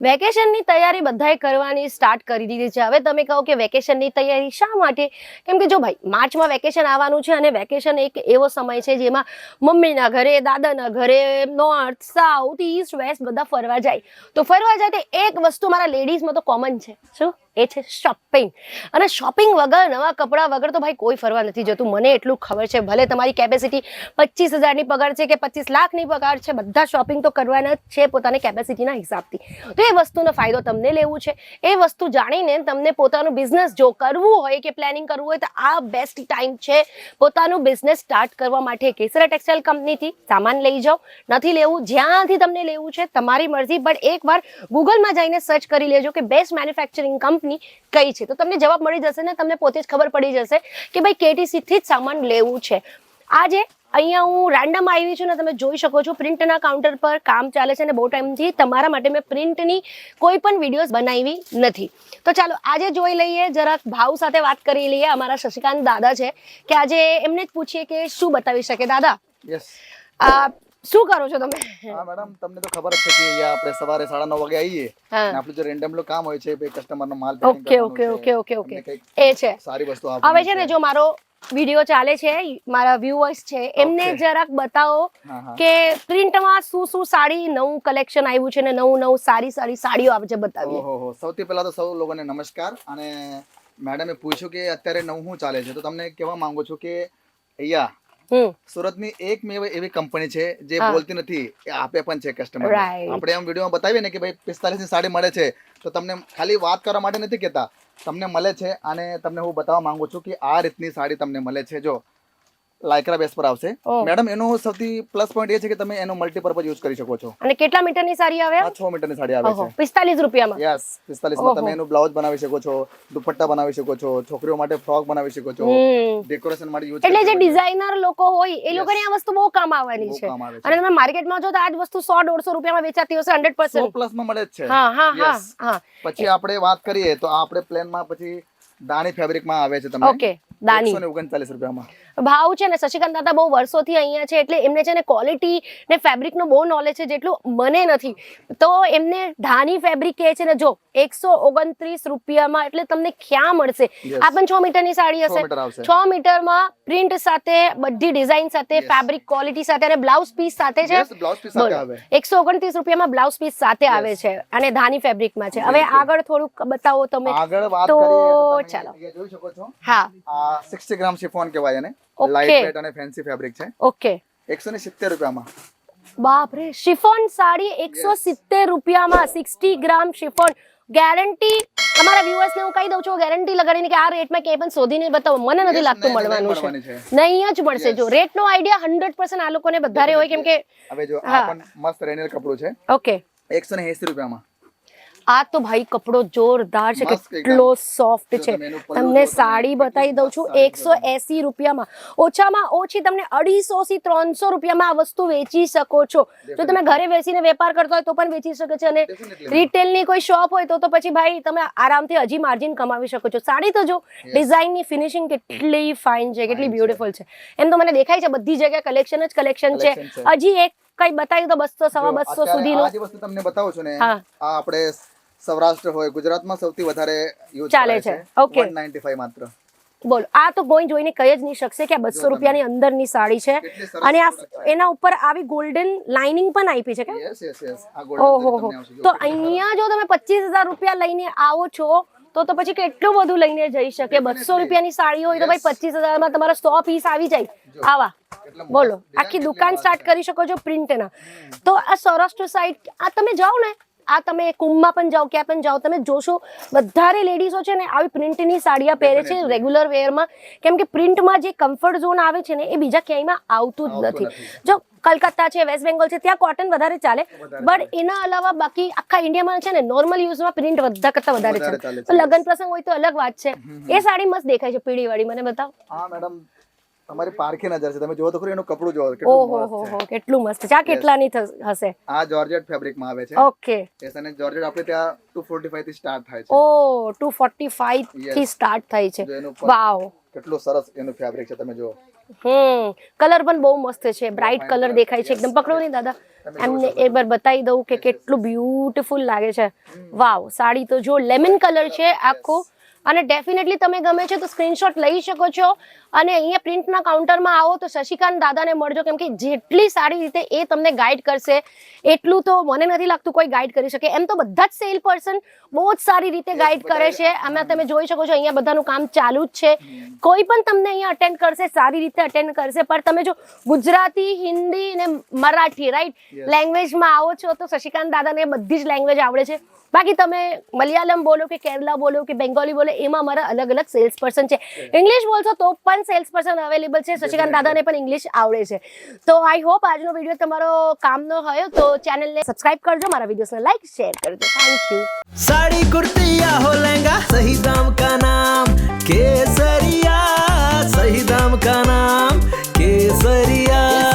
વેકેશનની તૈયારી બધાએ કરવાની સ્ટાર્ટ કરી દીધી છે. હવે તમે કહો કે વેકેશનની તૈયારી શા માટે? કેમ કે જો ભાઈ, માર્ચમાં વેકેશન આવવાનું છે અને વેકેશન એક એવો સમય છે જેમાં મમ્મીના ઘરે, દાદાના ઘરે, નોર્થ, સાઉથ, ઈસ્ટ, વેસ્ટ બધા ફરવા જાય. તો ફરવા જાય તો એક વસ્તુ મારા લેડીઝમાં તો કોમન છે. શું? એ છે શોપિંગ. અને શોપિંગ વગર, નવા કપડાં વગર તો ભાઈ કોઈ ફરવા નથી જતું. મને એટલું ખબર છે. ભલે તમારી કેપેસિટી 25,000ની પગાર છે કે 25 લાખની પગાર છે, બધા શોપિંગ તો કરવાના જ છે પોતાની કેપેસિટીના હિસાબથી. તો એ વસ્તુનો ફાયદો તમને લેવું છે. એ વસ્તુ જાણીને તમને પોતાનું બિઝનેસ જો કરવું હોય કે પ્લાનિંગ કરવું હોય તો આ બેસ્ટ ટાઈમ છે પોતાનું બિઝનેસ સ્ટાર્ટ કરવા માટે. કેસરા ટેક્સટાઇલ કંપનીથી સામાન લઈ જાઓ. નથી લેવું, જ્યાંથી તમને લેવું છે તમારી મરજી, પણ એકવાર ગૂગલમાં જઈને સર્ચ કરી લેજો કે બેસ્ટ મેન્યુફેક્ચરિંગ કંપની કઈ છે, તો તમને જવાબ મળી જશે ને તમને પોતે જ ખબર પડી જશે કે ભાઈ કેટીસી થી જ સામાન લેવું છે. આજે અહીંયા હું રેન્ડમ આવી છું ને તમે જોઈ શકો છો પ્રિન્ટના કાઉન્ટર પર કામ ચાલે છે અને બહુ ટાઈમથી તમારા માટે મેં પ્રિન્ટની કોઈ પણ વિડીયોઝ બનાવી નથી. તો ચાલો આજે જોઈ લઈએ, જરાક ભાવ સાથે વાત કરી લઈએ. અમારા શશિકાંત દાદા છે કે આજે એમને જ પૂછીએ કે શું બતાવી શકે. દાદા, શું કરો છો તમે? હા મેડમ, તમને તો ખબર જ છે કે અહીંયા આપણે સવારે 9:30 વાગે આવીએ અને આપણું જે રેન્ડમલો કામ હોય છે બે કસ્ટમરનો માલ પેકિંગ કરવાનો છે. ઓકે એ છે સારી વસ્તુ હવે છે ને જો મારો વિડિયો ચાલે છે, મારા વ્યુઅર્સ છે એમને જરાક બતાવો કે પ્રિન્ટમાં શું સાડી નવું કલેક્શન આવ્યું છે ને નવું સારી સાડીઓ આવે છે, બતાવીએ. ઓહો, સૌથી પહેલા તો સૌ લોકોને નમસ્કાર. અને મેડમે પૂછ્યું કે અત્યારે નવું શું ચાલે છે, તો તમને કહેવા માંગુ છું કે અહીંયા સુરતની એક એવી કંપની છે જે બોલતી નથી, એ આપે પણ છે કસ્ટમર. આપણે એમ વિડીયોમાં બતાવીએ ને કે ભાઈ 45 ની સાડી મળે છે, તો તમને ખાલી વાત કરવા માટે નથી કહેતા, તમને મળે છે. અને તમને હું બતાવવા માંગુ છું કે આ રીતની સાડી તમને મળે છે. જો લાયક્રા બેસ પર આવશે મેડમ. એનો સૌથી પ્લસ પોઈન્ટ એ છે કે તમે એનો મલ્ટીપર્પઝ યુઝ કરી શકો છો. અને કેટલા મીટરની સાડી આવે? 6 મીટરની સાડી આવે છે 45 રૂપિયામાં. યસ, 45 માં તમે એનું બ્લાઉઝ બનાવી શકો છો, દુપટ્ટા બનાવી શકો છો, છોકરીઓ માટે ફ્રોક બનાવી શકો છો, ડેકોરેશન માટે યુઝ. એટલે જે ડિઝાઇનર લોકો હોય એ લોકોને આ વસ્તુ બહુ કામ આવવાની છે. અને તમે માર્કેટમાં જો તો આ જ વસ્તુ 100-150 રૂપિયામાં વેચાતી હશે 100%. 100 પ્લસ માં મળે જ છે. હા. પછી આપણે વાત કરીએ તો આપણે પ્લેનમાં પછી દાણી ફેબ્રિક માં આવે છે તમને. ઓકે, દાણી 139 રૂપિયામાં ભાવ છે ને. શશિકાંત દાદા બહુ વર્ષોથી અહીંયા છે એટલે એમને છે ને ક્વોલિટી ને ફેબ્રિક નો બહુ નોલેજ છે જેટલું મને નથી. તો એમને ધાની ફેબ્રિક કહે છે ને, જો 129 રૂપિયામાં એટલે તમને ક્યાં મળશે? આ પણ 6 મીટરની સાડી હશે, 6 મીટરમાં પ્રિન્ટ સાથે, બધી ડિઝાઇન સાથે, ફેબ્રિક ક્વોલિટી સાથે અને બ્લાઉઝ પીસ સાથે છે. 129 રૂપિયામાં બ્લાઉઝ પીસ સાથે આવે છે અને ધાની ફેબ્રિકમાં છે. હવે આગળ થોડુંક બતાવો તમે. આગળ વાત તો કરીએ ચાલો જોઈ શકો છો. હા, આ 60 ગ્રામ શિફોન કહેવાય એને. લાઇટ વેટ અને ફેન્સી ફેબ્રિક છે. ઓકે, 170 રૂપિયામાં. બાપ રે, શિફોન સાડી 170 રૂપિયામાં 60 ગ્રામ શિફોન. ગેરંટી તમારા વ્યુઅર્સ ને હું કહી દઉં છું, ગેરંટી લગાડીને કે આ રેટમાં ક્યાંય પણ શોધીને બતાવો, મને નથી લાગતું મળવાનું છે. નહીં જ મળશે. જો રેટનો આઈડિયા 100% આ લોકોને વધારે હોય, કેમ કે હવે જો આ પણ મસ્ત રેનિયર કપડું છે. ઓકે, 180 રૂપિયામાં. આ તો ભાઈ કપડો જોરદાર છે, કેટલો સોફ્ટ છે. તમને સાડી બતાવી દઉં છું 180 રૂપિયામાં. ઓછામાં ઓછી તમને 250 થી 300 રૂપિયામાં આ વસ્તુ વેચી શકો છો. જો તમે ઘરે બેસીને વેપાર કરતો હોય તો પણ વેચી શકો છો, અને રિટેલની કોઈ શોપ હોય તો પછી ભાઈ તમે આરામથી હજી માર્જિન કમાવી શકો છો. સાડી તો જો ડિઝાઇનની ફિનિશિંગ કેટલી ફાઇન છે, કેટલી બ્યુટીફુલ છે. એમ તો મને દેખાય છે બધી જગ્યાએ કલેક્શન જ કલેક્શન છે. હજી એક કઈ બતાવી દો 200-250 સુધીનો. આ જે વસ્તુ તમને બતાવું છું ને, આ આપણે સૌરાષ્ટ્ર હોય, ગુજરાતમાં સૌથી વધારે યુઝ ચાલે છે. ઓકે, 195 માત્ર. બોલો, આ તો કોઈ જોઈને કહી જ નહીં શકશે કે આ 200 રૂપિયાની અંદરની સાડી છે. અને આ એના ઉપર આવી ગોલ્ડન લાઇનિંગ પણ આપી છે કે? ઓહો, તો અહીંયા જો તમે 25,000 રૂપિયા લઈને આવો છો તો પછી કેટલું બધું લઈને જઈ શકે. 200 રૂપિયાની સાડી હોય તો ભાઈ 25,000 માં તમારા 100 પીસ આવી જાય. આવા બોલો, આખી દુકાન સ્ટાર્ટ કરી શકો છો પ્રિન્ટના. તો આ સૌરાષ્ટ્ર સાઈડ આ તમે જાઓ ને, આ તમે કુંભમાં પણ જાઓ, ક્યાં પણ જાઓ, તમે જોશો વધારે લેડીઝો છે ને આવી પ્રિન્ટની સાડીયા પહેરે છે રેગ્યુલર વેરમાં. કેમ કે પ્રિન્ટમાં જે કમ્ફર્ટ ઝોન આવે છે ને એ બીજા ક્યાંયમાં આવતું જ નથી. જો કલકત્તા છે, વેસ્ટ બેંગોલ છે, ત્યાં કોટન વધારે ચાલે, બટ એના અલાવા બાકી આખા ઇન્ડિયામાં છે ને નોર્મલ યુઝમાં પ્રિન્ટ બધા કરતા વધારે ચાલે. તો લગ્ન પ્રસંગ હોય તો અલગ વાત છે. એ સાડી મસ્ત દેખાય છે, પીળી વાળી. મને બતાવો. હા મેડમ, તમારી પારખી નજર છે, તમે જોવો તો ખરી એનું કપડું જોવો કેટલું મસ્ત છે. આ કેટલાની હશે? આ જોર્જેટ ફેબ્રિક માં આવે છે. ઓકે, અને જોર્જેટ આપણે ત્યાં 245 થી સ્ટાર્ટ થાય છે. ઓ 245 થી સ્ટાર્ટ થાય છે. વાવ, કેટલું સરસ એનું ફેબ્રિક છે, તમે જુઓ. કલર પણ બહુ મસ્ત છે, બ્રાઇટ કલર દેખાય છે એકદમ. પકડો નહીં દાદા, એમને એક વાર બતાવી દઉં કે કેટલું બ્યુટીફુલ લાગે છે. વાવ, સાડી તો જો લેમન કલર છે આખો, અને ડેફિનેટલી તમે ગમે છે તો સ્ક્રીનશોટ લઈ શકો છો. અને અહીંયા પ્રિન્ટના કાઉન્ટરમાં આવો તો શશિકાંત દાદાને મળજો, કેમ કે જેટલી સારી રીતે એ તમને ગાઈડ કરશે એટલું તો મને નથી લાગતું કોઈ ગાઈડ કરી શકે. એમ તો બધા જ સેલ પર્સન બહુ જ સારી રીતે ગાઈડ કરે છે. આમાં તમે જોઈ શકો છો અહીંયા બધાનું કામ ચાલુ જ છે. કોઈ પણ તમને અહીંયા અટેન્ડ કરશે સારી રીતે અટેન્ડ કરશે. પણ તમે જો ગુજરાતી, હિન્દી ને મરાઠી રાઈટ લેંગ્વેજમાં આવો છો તો શશિકાંત દાદાને બધી જ લેંગ્વેજ આવડે છે. બાકી તમે મલયાલમ બોલો કે કેરલા બોલો કે બેંગોલી બોલો, એમાં અમારા અલગ અલગ સેલ્સ પર્સન છે. ઇંગ્લિશ બોલશો તો પણ સેલ્સ પર્સન અવેલેબલ છે. શશિકાંત દાદાને પણ ઇંગ્લિશ આવડે છે. તો આઈ હોપ આજનો વિડીયો તમારો કામનો હોય તો ચેનલને સબસ્ક્રાઇબ કરજો, મારા વિડીયોઝને લાઈક શેર કરજો. Thank you. साड़ी कुर्ती या हो लहंगा, सही दाम का नाम केसरिया, सही दाम का नाम केसरिया.